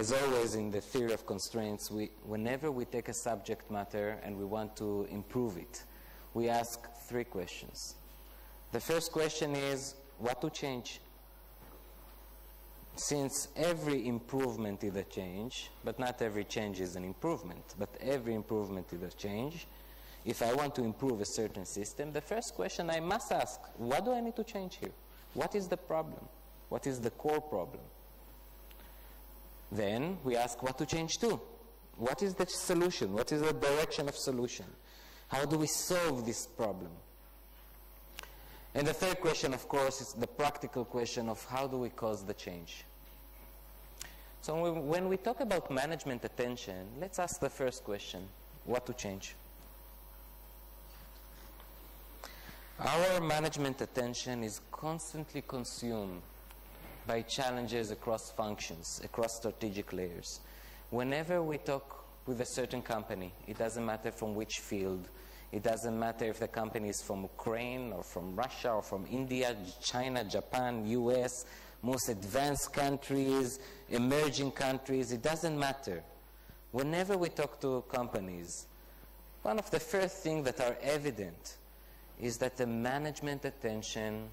as always in the theory of constraints, whenever we take a subject matter and we want to improve it, we ask 3 questions. The first question is, what to change? Since every improvement is a change, but not every change is an improvement, but every improvement is a change, if I want to improve a certain system, the first question I must ask, what do I need to change here? What is the problem? What is the core problem? Then we ask what to change to. What is the solution? What is the direction of solution? How do we solve this problem? And the third question, of course, is the practical question of how do we cause the change? So when we talk about management attention, let's ask the first question, what to change? Our management attention is constantly consumed by challenges across functions, across strategic layers. Whenever we talk with a certain company, it doesn't matter from which field, it doesn't matter if the company is from Ukraine or from Russia or from India, China, Japan, US, most advanced countries, emerging countries, it doesn't matter. Whenever we talk to companies, one of the first things that are evident is that the management attention,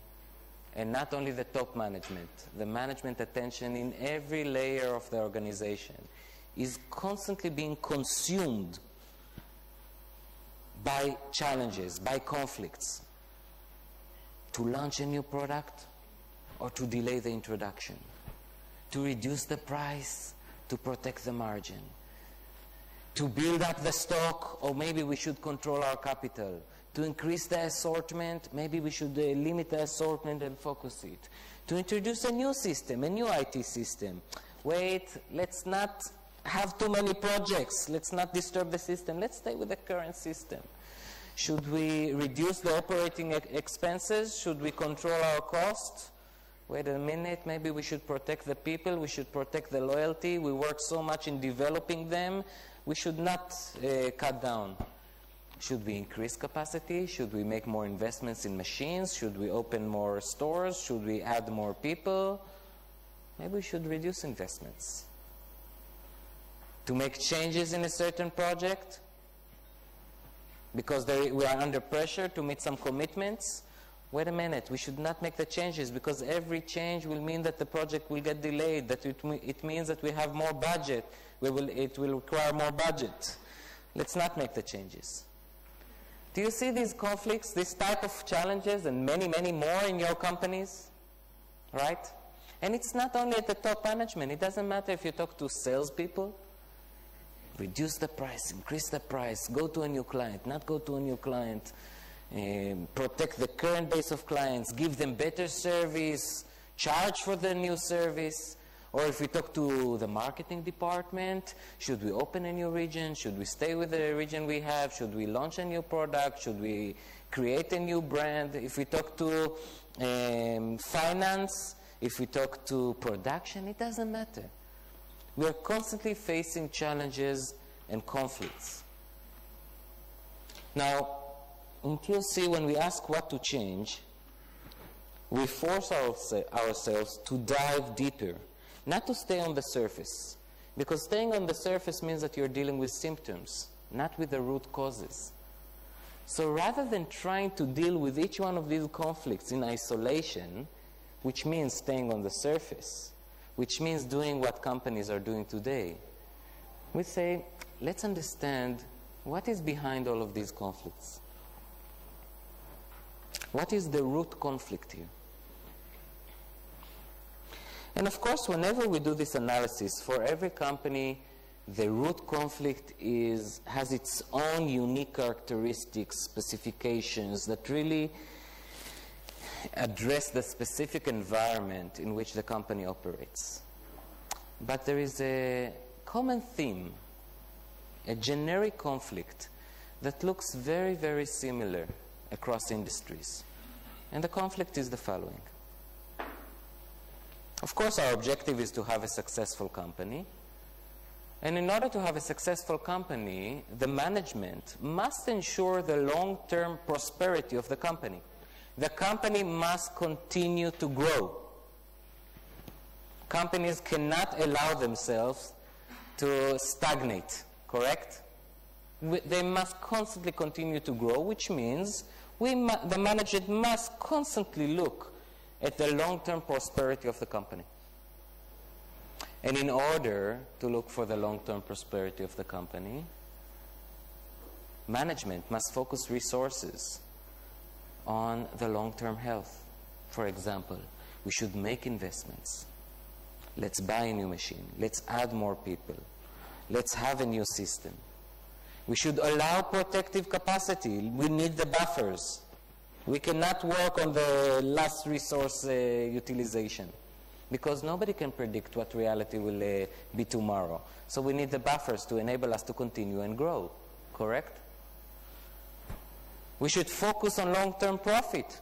and not only the top management, the management attention in every layer of the organization is constantly being consumed by challenges, by conflicts, to launch a new product or to delay the introduction, to reduce the price, to protect the margin, to build up the stock, or maybe we should control our capital, to increase the assortment, maybe we should limit the assortment and focus it, to introduce a new system, a new IT system. Wait, let's not have too many projects. Let's not disturb the system. Let's stay with the current system. Should we reduce the operating expenses? Should we control our costs? Wait a minute, maybe we should protect the people. We should protect the loyalty. We work so much in developing them. We should not cut down. Should we increase capacity? Should we make more investments in machines? Should we open more stores? Should we add more people? Maybe we should reduce investments. To make changes in a certain project, because we are under pressure to meet some commitments. Wait a minute, we should not make the changes, because every change will mean that the project will get delayed, that it means that we have more budget, it will require more budget. Let's not make the changes. Do you see these conflicts, this type of challenges, and many, many more in your companies? Right? And it's not only at the top management. It doesn't matter if you talk to salespeople. Reduce the price, increase the price, go to a new client, not go to a new client, protect the current base of clients, give them better service, charge for the new service. Or if we talk to the marketing department, should we open a new region? Should we stay with the region we have? Should we launch a new product? Should we create a new brand? If we talk to finance, if we talk to production, it doesn't matter. We are constantly facing challenges and conflicts. Now, in TOC, when we ask what to change, we force ourselves to dive deeper, not to stay on the surface. Because staying on the surface means that you're dealing with symptoms, not with the root causes. So rather than trying to deal with each one of these conflicts in isolation, which means staying on the surface, which means doing what companies are doing today, we say, let's understand what is behind all of these conflicts. What is the root conflict here? And of course, whenever we do this analysis, for every company, the root conflict has its own unique characteristics, specifications that really address the specific environment in which the company operates. But there is a common theme, a generic conflict that looks very, very similar across industries. And the conflict is the following. Of course, our objective is to have a successful company. And in order to have a successful company, the management must ensure the long-term prosperity of the company. The company must continue to grow. Companies cannot allow themselves to stagnate, correct? They must constantly continue to grow, which means the manager must constantly look at the long-term prosperity of the company. And in order to look for the long-term prosperity of the company, management must focus resources on the long-term health. For example, we should make investments. Let's buy a new machine. Let's add more people. Let's have a new system. We should allow protective capacity. We need the buffers. We cannot work on the last resource utilization because nobody can predict what reality will be tomorrow. So we need the buffers to enable us to continue and grow, correct? We should focus on long-term profit,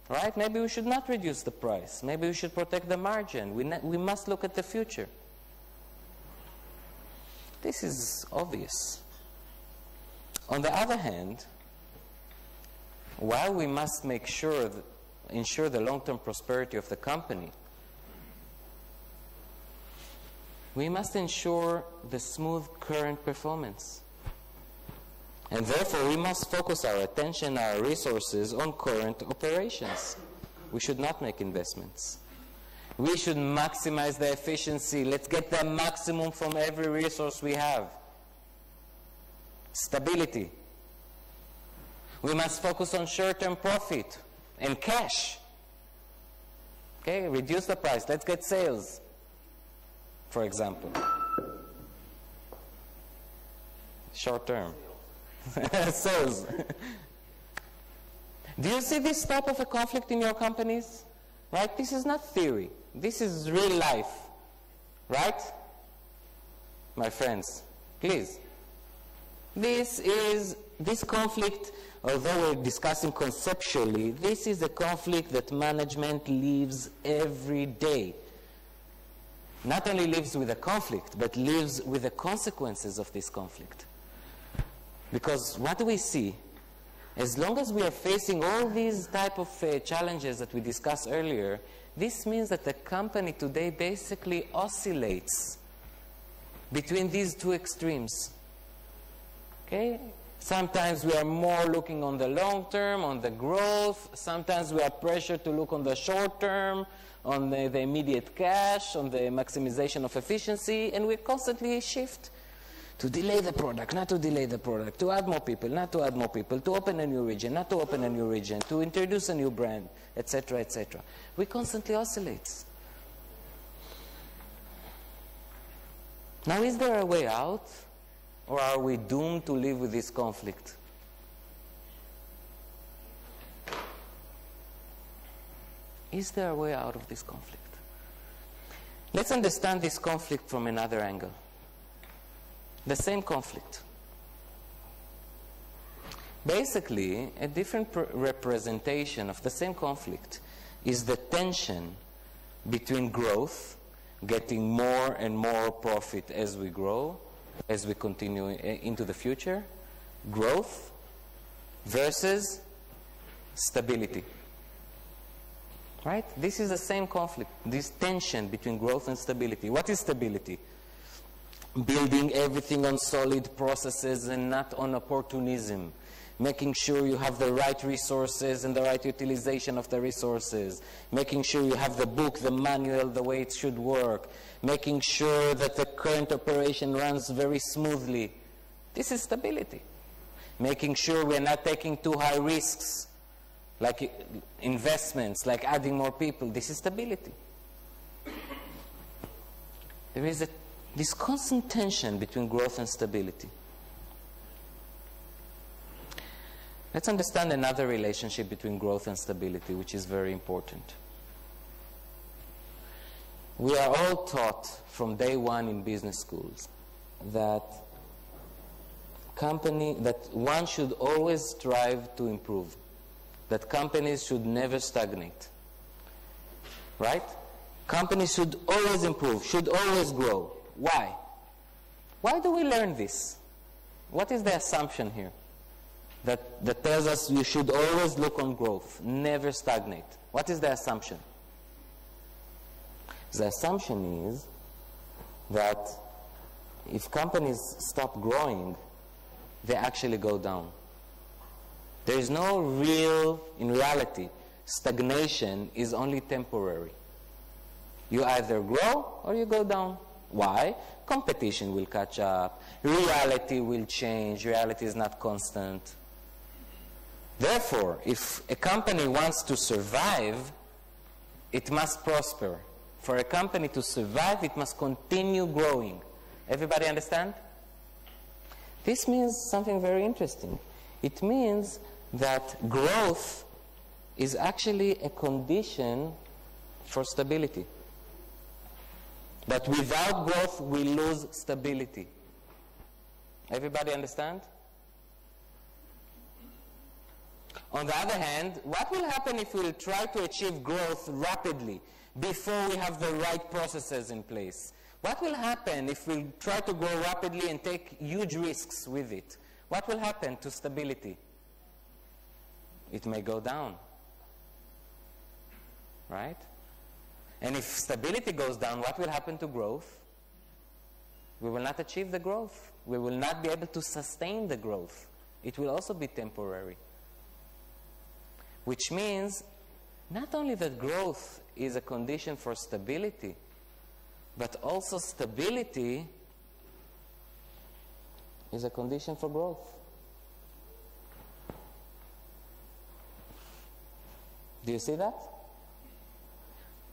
right? Maybe we should not reduce the price. Maybe we should protect the margin. We must look at the future. This is obvious. On the other hand, while we must ensure the long-term prosperity of the company, we must ensure the smooth current performance. And therefore, we must focus our attention, our resources on current operations. We should not make investments. We should maximize the efficiency. Let's get the maximum from every resource we have. Stability. We must focus on short-term profit and cash. Okay, reduce the price. Let's get sales, for example. Short-term. Sales. Do you see this type of a conflict in your companies? Right? This is not theory. This is real life. Right? My friends, please. This conflict, although we're discussing conceptually, this is a conflict that management lives every day. Not only lives with the conflict, but lives with the consequences of this conflict. Because what do we see? As long as we are facing all these type of challenges that we discussed earlier, this means that the company today basically oscillates between these two extremes. Okay? Sometimes we are more looking on the long term, on the growth. Sometimes we are pressured to look on the short term, on the immediate cash, on the maximization of efficiency, and we constantly shift to delay the product, not to delay the product, to add more people, not to add more people, to open a new region, not to open a new region, to introduce a new brand, etc., etc. We constantly oscillate. Now, is there a way out? Or are we doomed to live with this conflict? Is there a way out of this conflict? Let's understand this conflict from another angle. The same conflict. Basically, a different representation of the same conflict is the tension between growth, getting more and more profit as we grow, as we continue into the future, growth versus stability. Right? This is the same conflict, this tension between growth and stability. What is stability? Building everything on solid processes and not on opportunism. Making sure you have the right resources and the right utilization of the resources. Making sure you have the book, the manual, the way it should work. Making sure that the current operation runs very smoothly. This is stability. Making sure we're not taking too high risks, like investments, like adding more people. This is stability. There is this constant tension between growth and stability. Let's understand another relationship between growth and stability, which is very important. We are all taught from day one in business schools that one should always strive to improve, that companies should never stagnate, right? Companies should always improve, should always grow. Why? Why do we learn this? What is the assumption here that tells us you should always look on growth, never stagnate? What is the assumption? The assumption is that if companies stop growing, they actually go down. There is no real, in reality, stagnation is only temporary. You either grow or you go down. Why? Competition will catch up. Reality will change. Reality is not constant. Therefore, if a company wants to survive, it must prosper. For a company to survive, it must continue growing. Everybody understand? This means something very interesting. It means that growth is actually a condition for stability. That without growth, we lose stability. Everybody understand? On the other hand, what will happen if we try to achieve growth rapidly before we have the right processes in place? What will happen if we try to grow rapidly and take huge risks with it? What will happen to stability? It may go down, right? And if stability goes down, what will happen to growth? We will not achieve the growth. We will not be able to sustain the growth. It will also be temporary. Which means not only that growth is a condition for stability, but also stability is a condition for growth. Do you see that?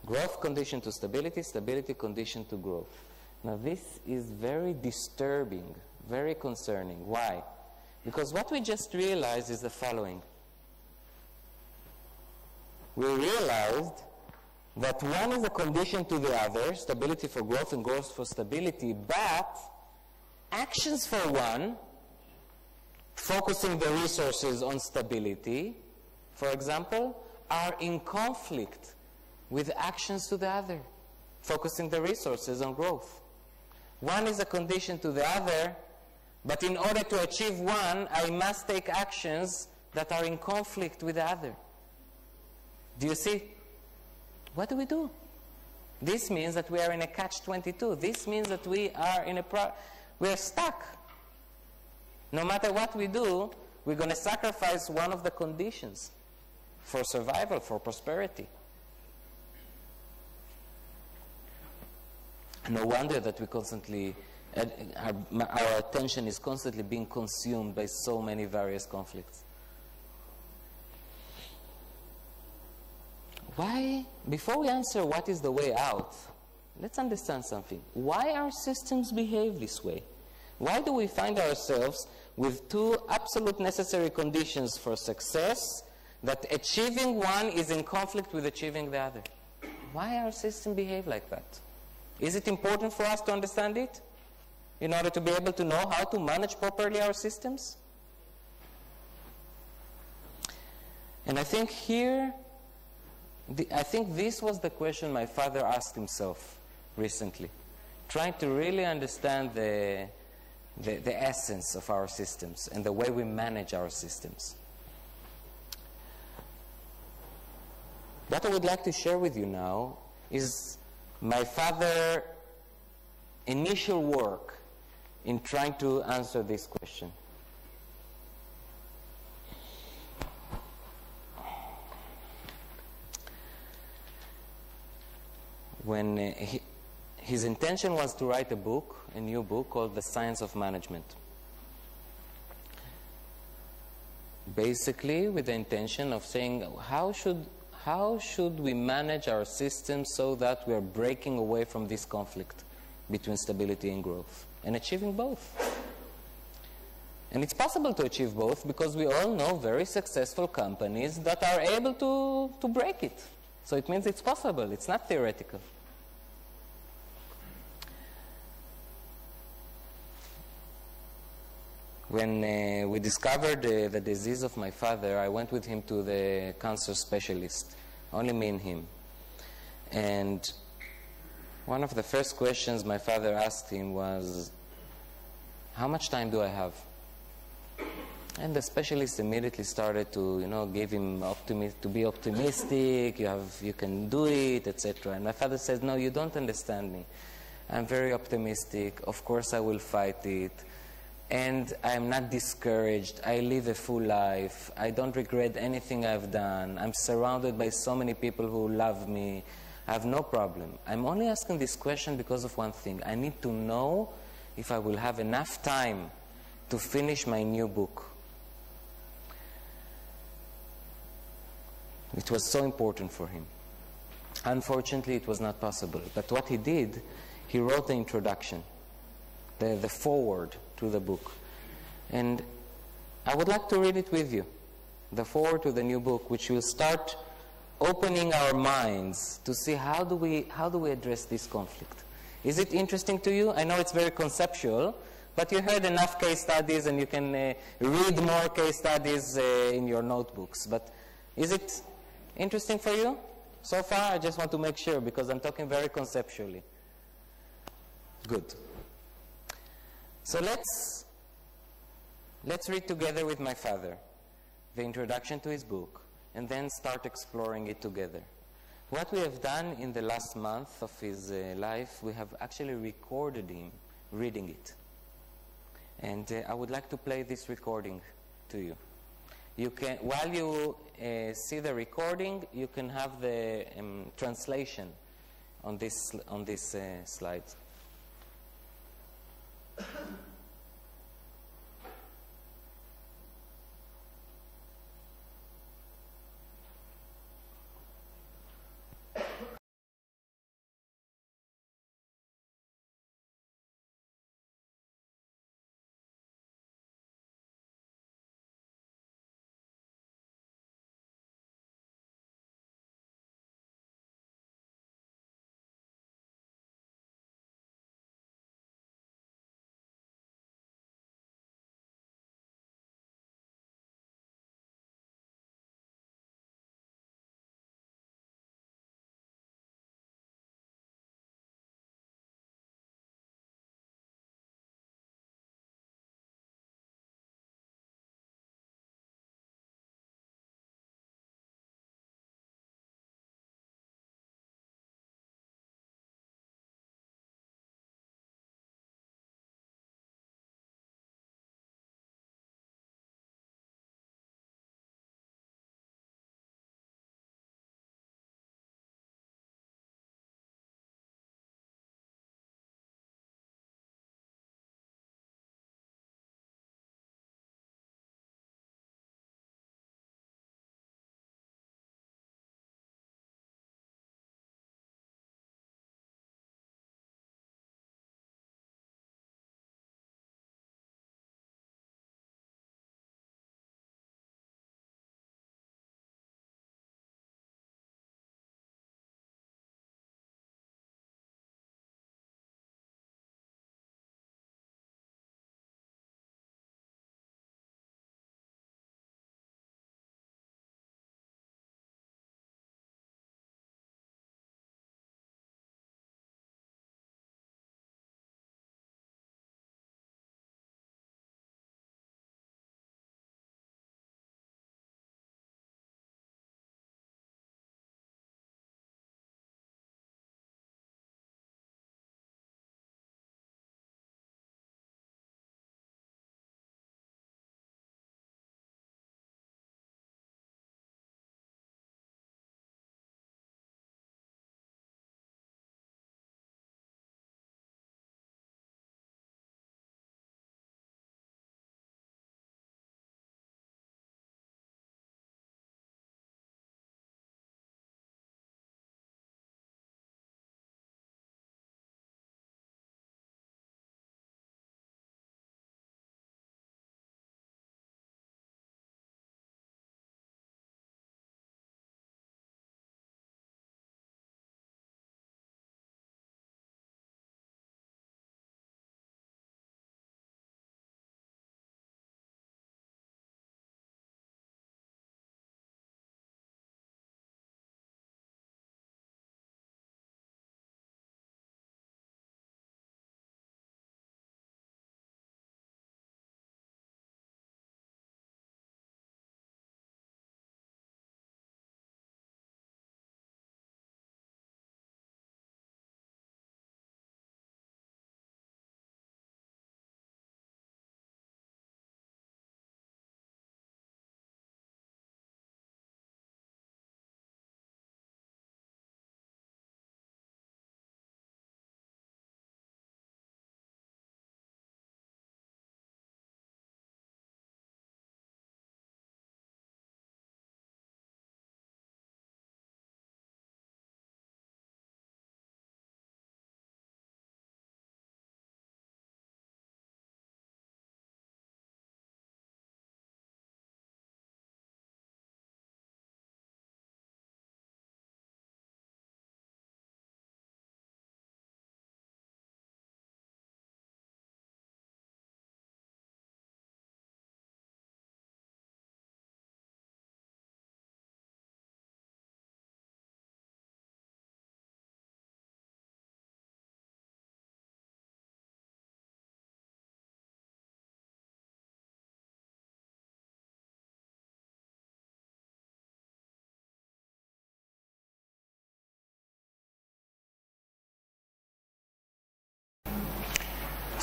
Growth condition to stability, stability condition to growth. Now this is very disturbing, very concerning. Why? Because what we just realized is the following. We realized that one is a condition to the other, stability for growth and growth for stability, but actions for one, focusing the resources on stability, for example, are in conflict with actions to the other, focusing the resources on growth. One is a condition to the other, but in order to achieve one, I must take actions that are in conflict with the other. Do you see? What do? This means that we are in a catch-22. This means that we are in we are stuck. No matter what we do, we're going to sacrifice one of the conditions for survival, for prosperity. No wonder that we constantly, our attention is constantly being consumed by so many various conflicts. Why, before we answer what is the way out, let's understand something. Why our systems behave this way? Why do we find ourselves with two absolute necessary conditions for success, that achieving one is in conflict with achieving the other? Why our system behave like that? Is it important for us to understand it in order to be able to know how to manage properly our systems? And I think here, I think this was the question my father asked himself recently, trying to really understand the essence of our systems and the way we manage our systems. What I would like to share with you now is my father's initial work in trying to answer this question. When his intention was to write a book, a new book called The Science of Management. Basically with the intention of saying how should we manage our systems so that we are breaking away from this conflict between stability and growth and achieving both. And it's possible to achieve both because we all know very successful companies that are able to break it. So it means it's possible, it's not theoretical. When we discovered the disease of my father, I went with him to the cancer specialist, only me and him. And one of the first questions my father asked him was, how much time do I have? And the specialist immediately started to, give him to be optimistic, you can do it, etc. And my father said, no, you don't understand me. I'm very optimistic. Of course I will fight it. And I'm not discouraged. I live a full life. I don't regret anything I've done. I'm surrounded by so many people who love me. I have no problem. I'm only asking this question because of one thing. I need to know if I will have enough time to finish my new book. It was so important for him. Unfortunately, it was not possible. But what he did, he wrote the introduction, the foreword to the book. And I would like to read it with you, the foreword to the new book, which will start opening our minds to see how do we address this conflict. Is it interesting to you? I know it's very conceptual, but you heard enough case studies and you can read more case studies in your notebooks. But is it interesting for you? So far, I just want to make sure because I'm talking very conceptually. Good. So let's read together with my father the introduction to his book and then start exploring it together. What we have done in the last month of his life, we have actually recorded him reading it. And I would like to play this recording to you. You can, while you see the recording, you can have the translation on this slide.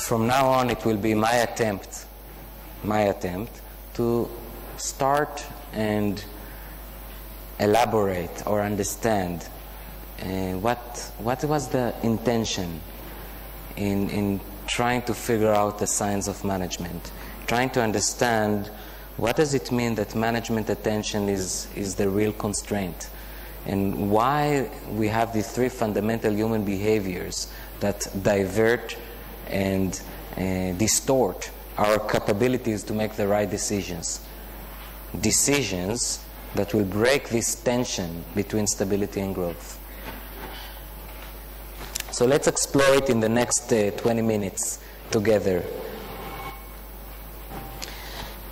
from now on it will be my attempt to start and elaborate or understand what was the intention in trying to figure out the science of management, trying to understand what does it mean that management attention is the real constraint, and why we have these three fundamental human behaviors that divert and distort our capabilities to make the right decisions. Decisions that will break this tension between stability and growth. So let's explore it in the next 20 minutes together.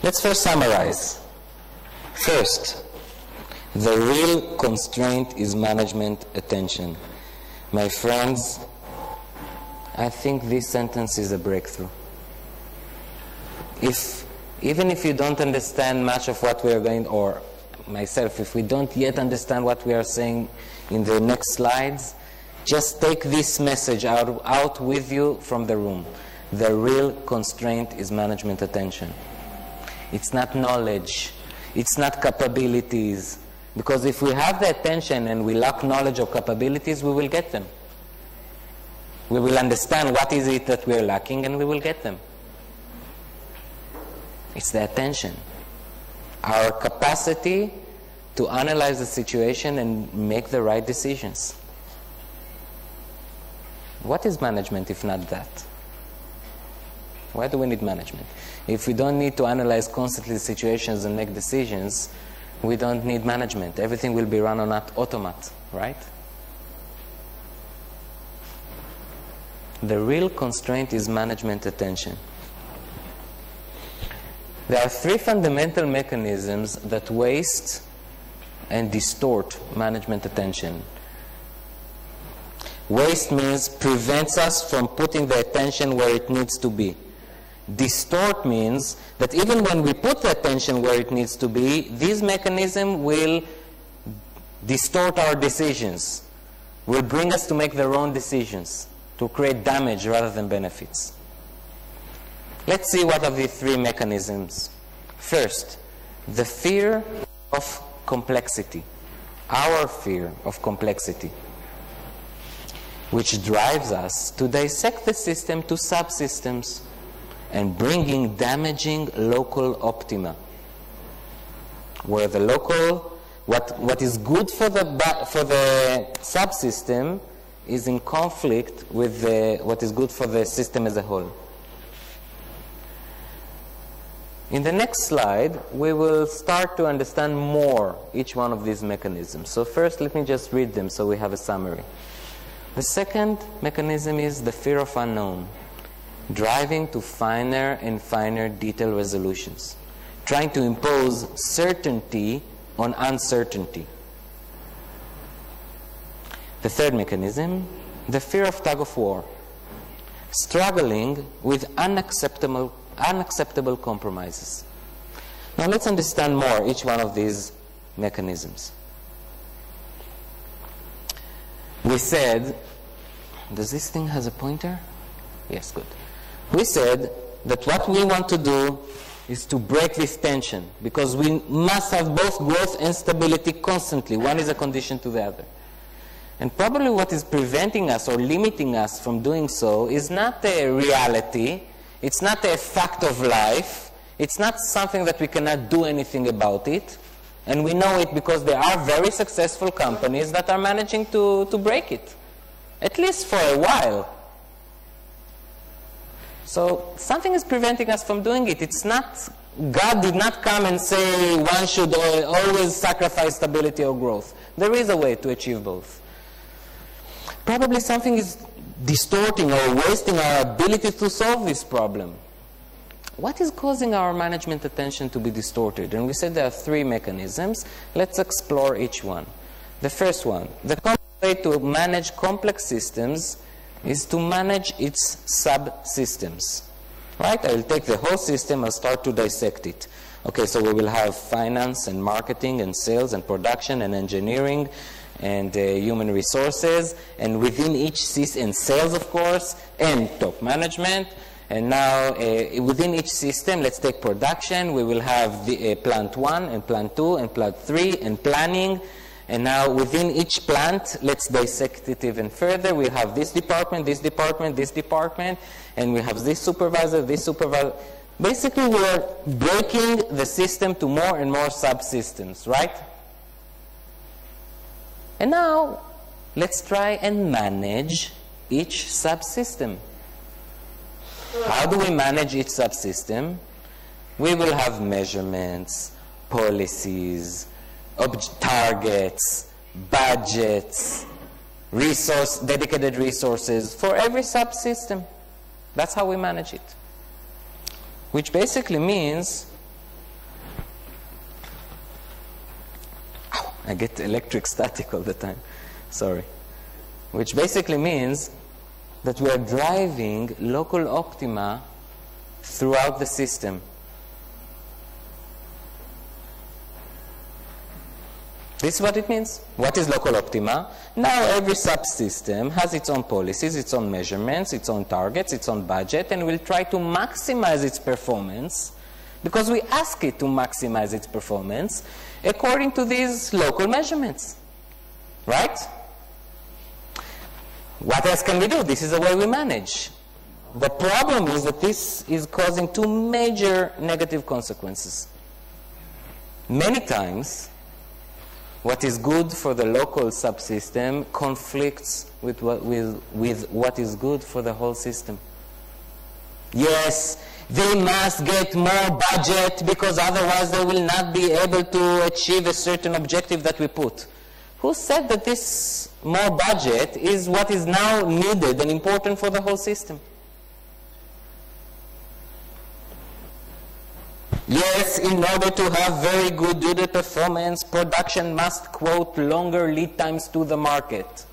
Let's first summarize. First, the real constraint is management attention. My friends, I think this sentence is a breakthrough. Even if you don't understand much of what we are going, or myself, if we don't yet understand what we are saying in the next slides, just take this message out with you from the room. The real constraint is management attention. It's not knowledge. It's not capabilities. Because if we have the attention and we lack knowledge or capabilities, we will get them. We will understand what is it that we are lacking, and we will get them. It's the attention. Our capacity to analyze the situation and make the right decisions. What is management if not that? Why do we need management? If we don't need to analyze constantly situations and make decisions, we don't need management. Everything will be run on automat, right? The real constraint is management attention. There are three fundamental mechanisms that waste and distort management attention. Waste means prevents us from putting the attention where it needs to be. Distort means that even when we put the attention where it needs to be, this mechanism will distort our decisions, will bring us to make the wrong decisions, to create damage rather than benefits. Let's see what are the three mechanisms. First, the fear of complexity, our fear of complexity, which drives us to dissect the system to subsystems and bringing damaging local optima, where the local, what is good for the subsystem is in conflict with what is good for the system as a whole. In the next slide, we will start to understand more each one of these mechanisms. So first, let me just read them so we have a summary. The second mechanism is the fear of unknown, driving to finer and finer detail resolutions, trying to impose certainty on uncertainty. The third mechanism, the fear of tug of war, struggling with unacceptable compromises. Now let's understand more each one of these mechanisms. We said, does this thing has a pointer? Yes, good. We said that what we want to do is to break this tension, because we must have both growth and stability constantly. One is a condition to the other. And probably what is preventing us or limiting us from doing so is not a reality, it's not a fact of life, it's not something that we cannot do anything about it, and we know it because there are very successful companies that are managing to break it, at least for a while. So something is preventing us from doing it. It's not, God did not come and say one should always sacrifice stability or growth. There is a way to achieve both. Probably something is distorting or wasting our ability to solve this problem. What is causing our management attention to be distorted? And we said there are three mechanisms. Let's explore each one. The first one, the common way to manage complex systems is to manage its subsystems. Right? I will take the whole system and start to dissect it. Okay, so we will have finance and marketing and sales and production and engineering and human resources, and within each system, and sales of course, and top management, And now, within each system, let's take production. We will have the plant 1 and plant 2 and plant 3 and planning. And now, within each plant, let's dissect it even further. We have this department, this department, this department, and we have this supervisor, this supervisor. Basically, we are breaking the system to more and more subsystems, right? And now, let's try and manage each subsystem. How do we manage each subsystem? We will have measurements, policies, targets, budgets, dedicated resources for every subsystem. That's how we manage it. Which basically means, I get electric static all the time, sorry. Which basically means that we are driving local optima throughout the system. This is what it means. What is local optima? Now every subsystem has its own policies, its own measurements, its own targets, its own budget, and will try to maximize its performance because we ask it to maximize its performance according to these local measurements. Right? What else can we do? This is the way we manage. The problem is that this is causing two major negative consequences. Many times, what is good for the local subsystem conflicts with what is good for the whole system. Yes, they must get more budget because otherwise they will not be able to achieve a certain objective that we put. Who said that this more budget is what is now needed and important for the whole system? Yes, in order to have very good unit performance, production must quote longer lead times to the market.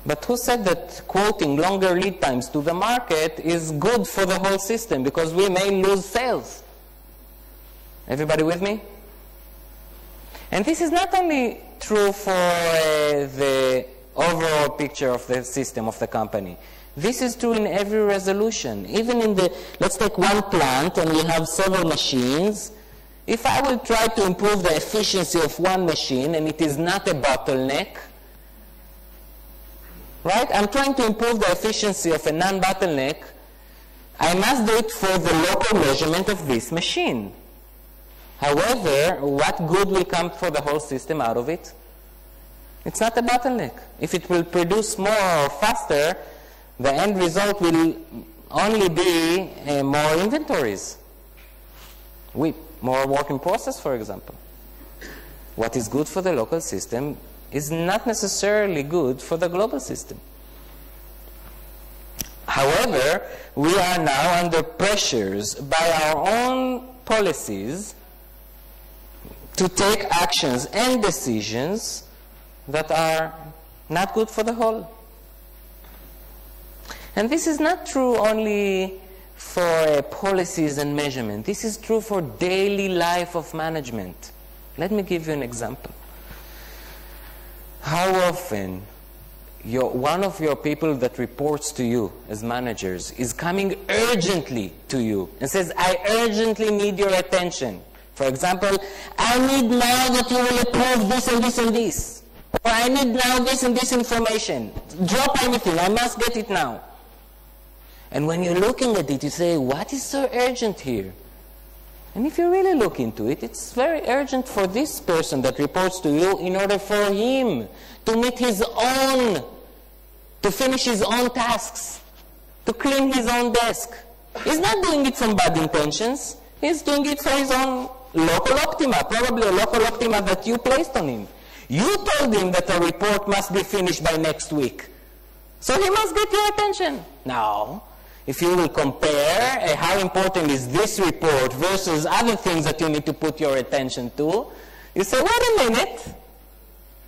But who said that quoting longer lead times to the market is good for the whole system because we may lose sales? Everybody with me? And this is not only true for the overall picture of the system of the company. This is true in every resolution. Even in the, let's take one plant and we have several machines. If I will try to improve the efficiency of one machine and it is not a bottleneck, right? I'm trying to improve the efficiency of a non-bottleneck. I must do it for the local measurement of this machine. However, what good will come for the whole system out of it? It's not a bottleneck. If it will produce more or faster, the end result will only be more inventories. More work in process, for example. What is good for the local system is not necessarily good for the global system. However, we are now under pressures by our own policies to take actions and decisions that are not good for the whole. And this is not true only for policies and measurement. This is true for daily life of management. Let me give you an example. How often one of your people that reports to you as managers is coming urgently to you and says, I urgently need your attention. For example, I need now that you will approve this and this and this. Or I need now this and this information. Drop everything, I must get it now. And when you're looking at it, you say, what is so urgent here? And if you really look into it, it's very urgent for this person that reports to you in order for him to meet his own, to finish his own tasks, to clean his own desk. He's not doing it from bad intentions. He's doing it for his own local optima, probably a local optima that you placed on him. You told him that a report must be finished by next week. So he must get your attention. Now, if you will compare how important is this report versus other things that you need to put your attention to, you say, wait a minute,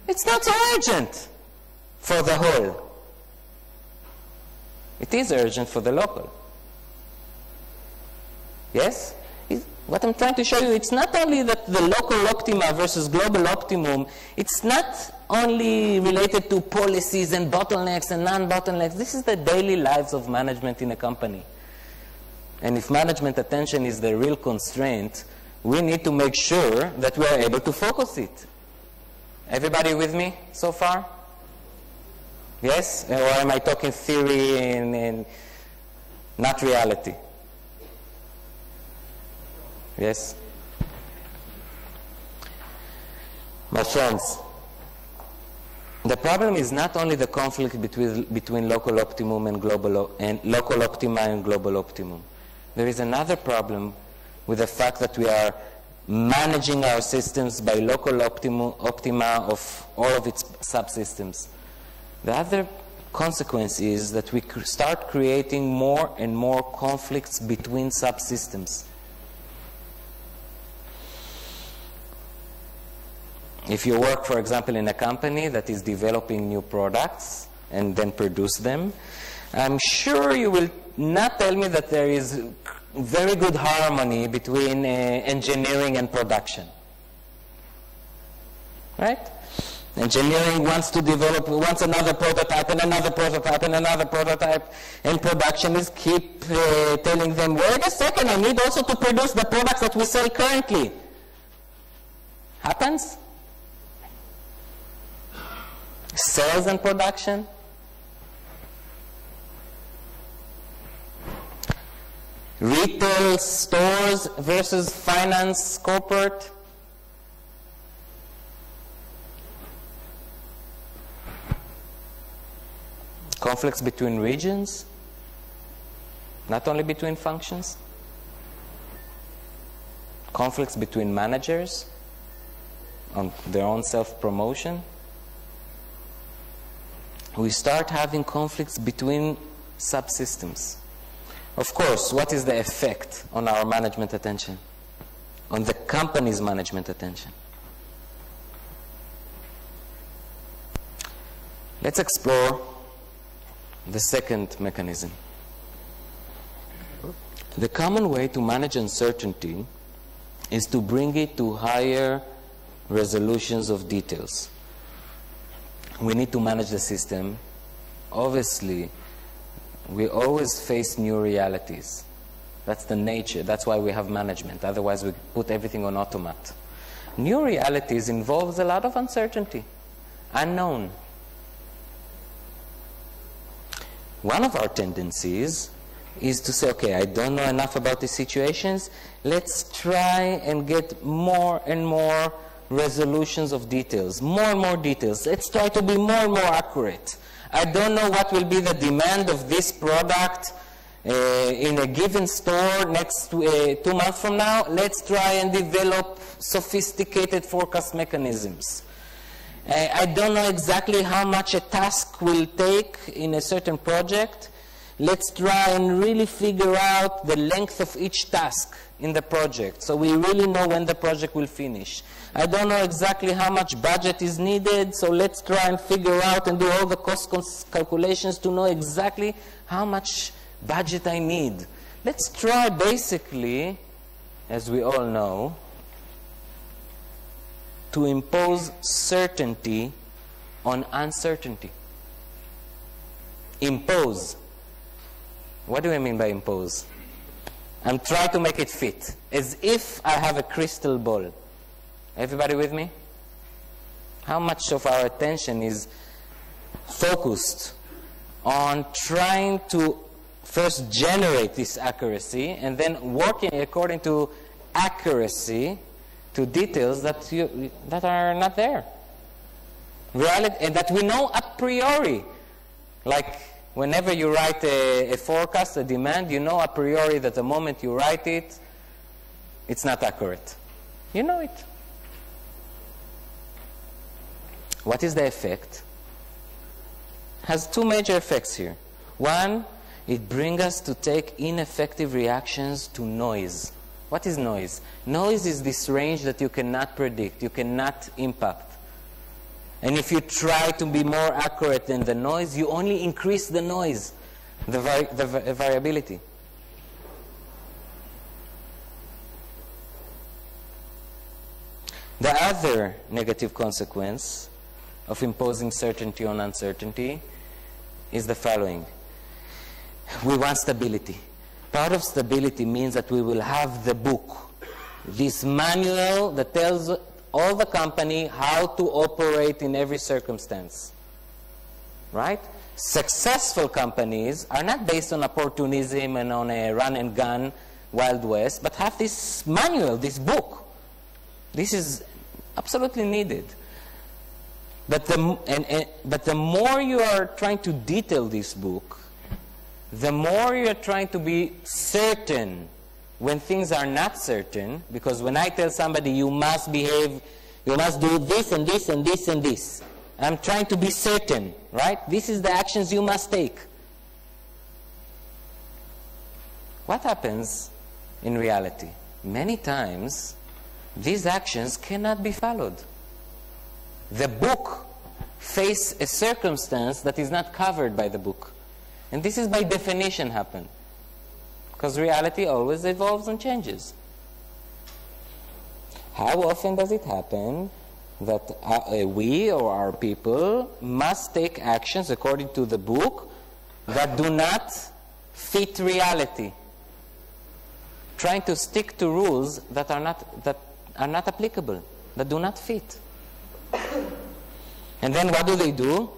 it's not so urgent for the whole. It is urgent for the local. Yes? What I'm trying to show you, it's not only that the local optima versus global optimum, it's not only related to policies and bottlenecks and non-bottlenecks. This is the daily lives of management in a company. And if management attention is the real constraint, we need to make sure that we are able to focus it. Everybody with me so far? Yes? Or am I talking theory and not reality? Yes? My friends, the problem is not only the conflict between local optimum and local optima and global optimum. There is another problem with the fact that we are managing our systems by local optima of all of its subsystems. The other consequence is that we start creating more and more conflicts between subsystems. If you work, for example, in a company that is developing new products and then produce them, I'm sure you will not tell me that there is very good harmony between engineering and production. Right? Engineering wants another prototype and another prototype and another prototype, and production is keep telling them, wait a second, I need also to produce the products that we sell currently. Happens? Sales and production. Retail stores versus finance corporate. Conflicts between regions, not only between functions. Conflicts between managers on their own self-promotion. We start having conflicts between subsystems. Of course, what is the effect on our management attention? On the company's management attention? Let's explore the second mechanism. The common way to manage uncertainty is to bring it to higher resolutions of details. We need to manage the system. Obviously, we always face new realities. That's the nature. That's why we have management. Otherwise, we put everything on automat. New realities involves a lot of uncertainty, unknown. One of our tendencies is to say, okay, I don't know enough about these situations. Let's try and get more and more resolutions of details, more and more details. Let's try to be more and more accurate. I don't know what will be the demand of this product in a given store next 2 months from now. Let's try and develop sophisticated forecast mechanisms. I don't know exactly how much a task will take in a certain project. Let's try and really figure out the length of each task in the project, so we really know when the project will finish. I don't know exactly how much budget is needed, so let's try and figure out and do all the cost calculations to know exactly how much budget I need. Let's try basically, as we all know, to impose certainty on uncertainty. Impose. What do I mean by impose? I'm trying to make it fit, as if I have a crystal ball. Everybody with me? How much of our attention is focused on trying to first generate this accuracy and then working according to accuracy to details that are not there? Reality, and that we know a priori. Like whenever you write a forecast, a demand, you know a priori that the moment you write it, it's not accurate. You know it. What is the effect? It has two major effects here. One, it brings us to take ineffective reactions to noise. What is noise? Noise is this range that you cannot predict, you cannot impact. And if you try to be more accurate than the noise, you only increase the noise, the variability. The other negative consequence of imposing certainty on uncertainty is the following. We want stability. Part of stability means that we will have the book, this manual that tells all the company how to operate in every circumstance. Right? Successful companies are not based on opportunism and on a run and gun Wild West, but have this manual, this book. This is absolutely needed. But the more you are trying to detail this book, the more you are trying to be certain when things are not certain, because when I tell somebody you must behave, you must do this and this and this and this, I'm trying to be certain, right? This is the actions you must take. What happens in reality? Many times, these actions cannot be followed. The book faces a circumstance that is not covered by the book. And this is by definition happen. Because reality always evolves and changes. How often does it happen that we or our people must take actions according to the book that do not fit reality? Trying to stick to rules that are not applicable, that do not fit. And then what do?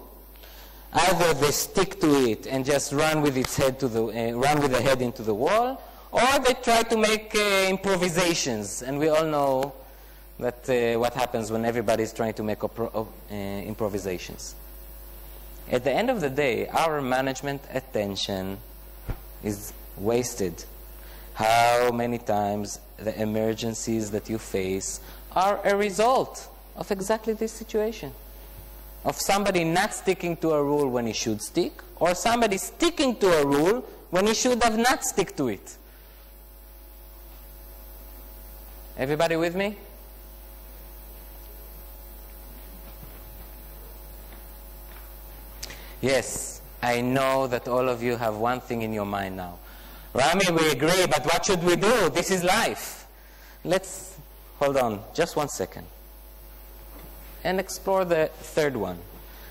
Either they stick to it and just run with its head to the run with the head into the wall, or they try to make improvisations. And we all know that what happens when everybody is trying to make improvisations. At the end of the day, our management attention is wasted. How many times the emergencies that you face are a result of exactly this situation? Of somebody not sticking to a rule when he should stick, or somebody sticking to a rule when he should have not stick to it. Everybody with me? Yes, I know that all of you have one thing in your mind now. Rami, we agree, but what should we do? This is life. Let's hold on just 1 second and explore the third one.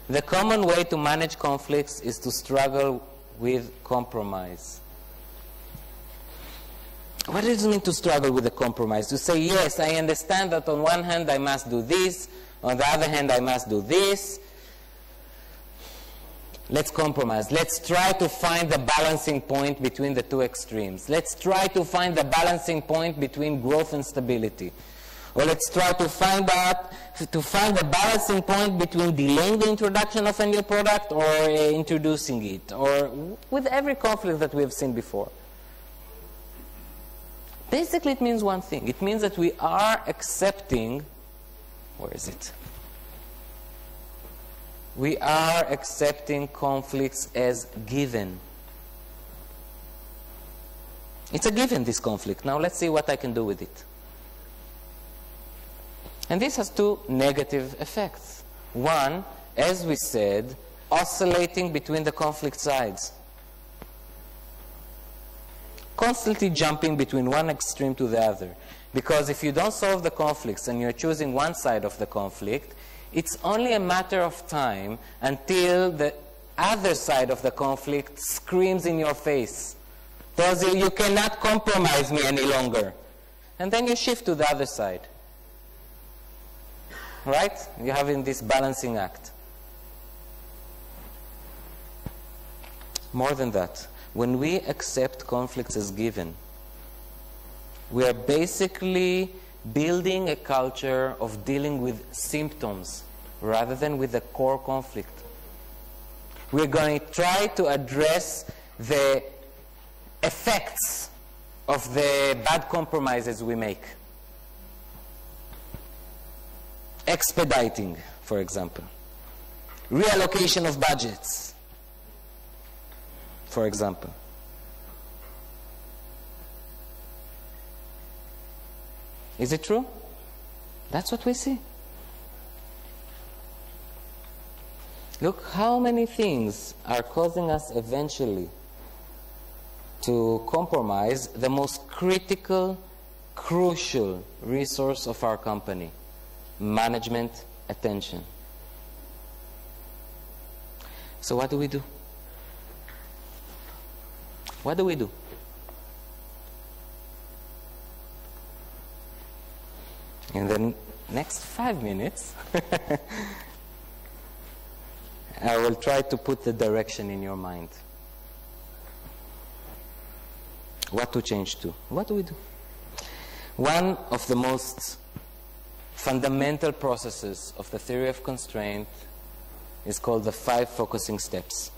The common way to manage conflicts is to struggle with compromise. What does it mean to struggle with a compromise? To say, yes, I understand that on one hand I must do this, on the other hand I must do this. Let's compromise. Let's try to find the balancing point between the two extremes. Let's try to find the balancing point between growth and stability. Or let's try to find the balancing point between delaying the introduction of a new product or introducing it, or with every conflict that we have seen before. Basically, it means one thing. It means that we are accepting, where is it? We are accepting conflicts as given. It's a given, this conflict. Now let's see what I can do with it. And this has two negative effects. One, as we said, oscillating between the conflict sides. Constantly jumping between one extreme to the other. Because if you don't solve the conflicts and you're choosing one side of the conflict, it's only a matter of time until the other side of the conflict screams in your face. Tells you, you cannot compromise me any longer. And then you shift to the other side. Right? You're having this balancing act. More than that, when we accept conflicts as given, we are basically building a culture of dealing with symptoms rather than with the core conflict. We're going to try to address the effects of the bad compromises we make. Expediting, for example. Reallocation of budgets, for example. Is it true? That's what we see. Look how many things are causing us eventually to compromise the most critical, crucial resource of our company. management, attention. So what do we do? What do we do? In the next 5 minutes, I will try to put the direction in your mind. What to change to? What do we do? One of the most fundamental processes of the theory of constraint is called the 5 focusing steps.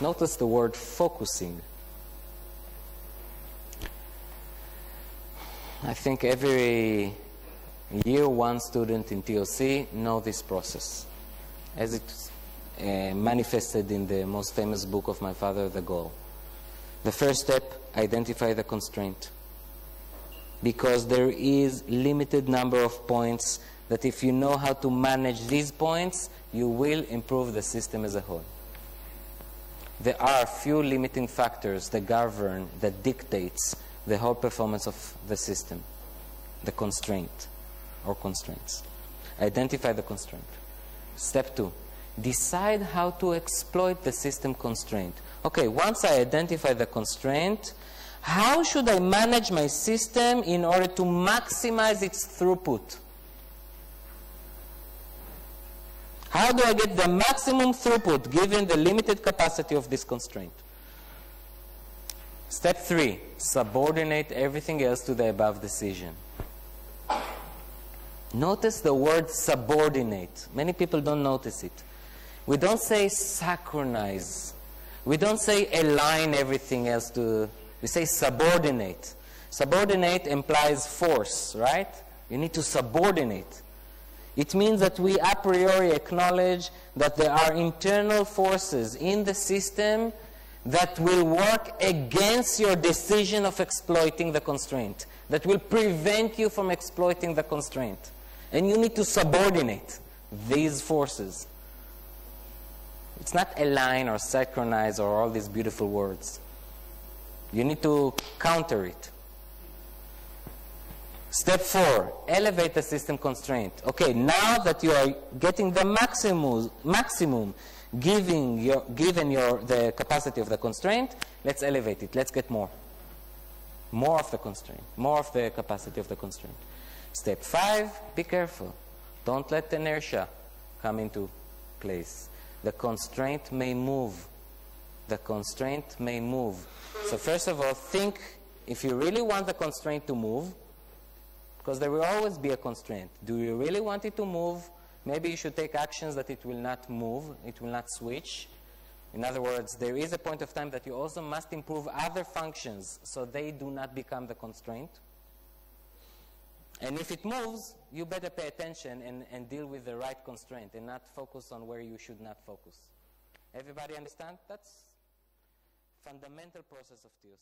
Notice the word focusing. I think every year 1 student in TOC know this process, as it manifested in the most famous book of my father, The Goal. The first step, identify the constraint. Because there is limited number of points that if you know how to manage these points, you will improve the system as a whole. There are few limiting factors that govern, that dictates the whole performance of the system. The constraint or constraints. Identify the constraint. Step 2, decide how to exploit the system constraint. Okay, once I identify the constraint, how should I manage my system in order to maximize its throughput? How do I get the maximum throughput given the limited capacity of this constraint? Step 3, subordinate everything else to the above decision. Notice the word subordinate. Many people don't notice it. We don't say synchronize. We don't say align everything else to, we say subordinate. Subordinate implies force, right? You need to subordinate. It means that we a priori acknowledge that there are internal forces in the system that will work against your decision of exploiting the constraint, that will prevent you from exploiting the constraint. And you need to subordinate these forces. It's not align or synchronize or all these beautiful words. You need to counter it. Step 4, elevate the system constraint. Okay, now that you are getting the maximum given the capacity of the constraint, let's elevate it. Let's get more. More of the constraint. More of the capacity of the constraint. Step 5, be careful. Don't let inertia come into place. The constraint may move. The constraint may move. So first of all, think if you really want the constraint to move, because there will always be a constraint. Do you really want it to move? Maybe you should take actions that it will not move, it will not switch. In other words, there is a point of time that you also must improve other functions so they do not become the constraint. And if it moves, you better pay attention and deal with the right constraint and not focus on where you should not focus. Everybody understand? That's fundamental process of TOC.